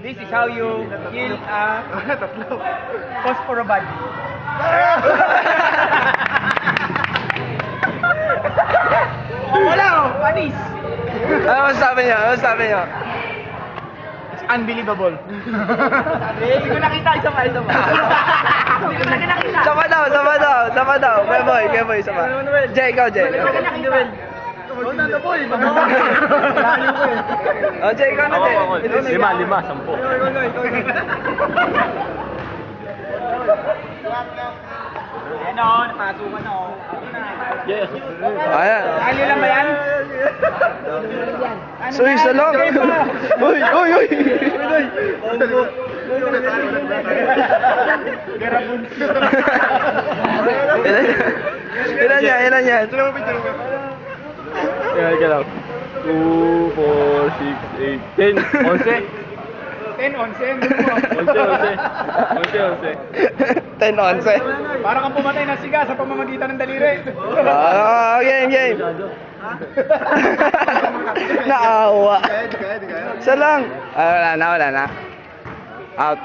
This is how you kill a phosphorobad. Wala oh, panis. Ano sabi niyo? Ano sabi niyo? It's unbelievable. Hindi ko nakita, isa pa. Hindi ko nakita. Sama daw. Keboy, sama. Jay, ikaw, Jay. Oh, nanda boy, Oh, Jay, ikaw na, Jay. 5, 10. Ano, napasukan na oh. Yes. Ayan. Ano lang ba yan? So, isa lang. Uy. Ilan yan? Kaya lang. 2, 4, 6, 8, 10. 11. 10, 11. 11. 10-11. Parang kang pumatay na siga sa pamamagitan ng daliri. Game. Naawa. Isa lang. Wala na. Out.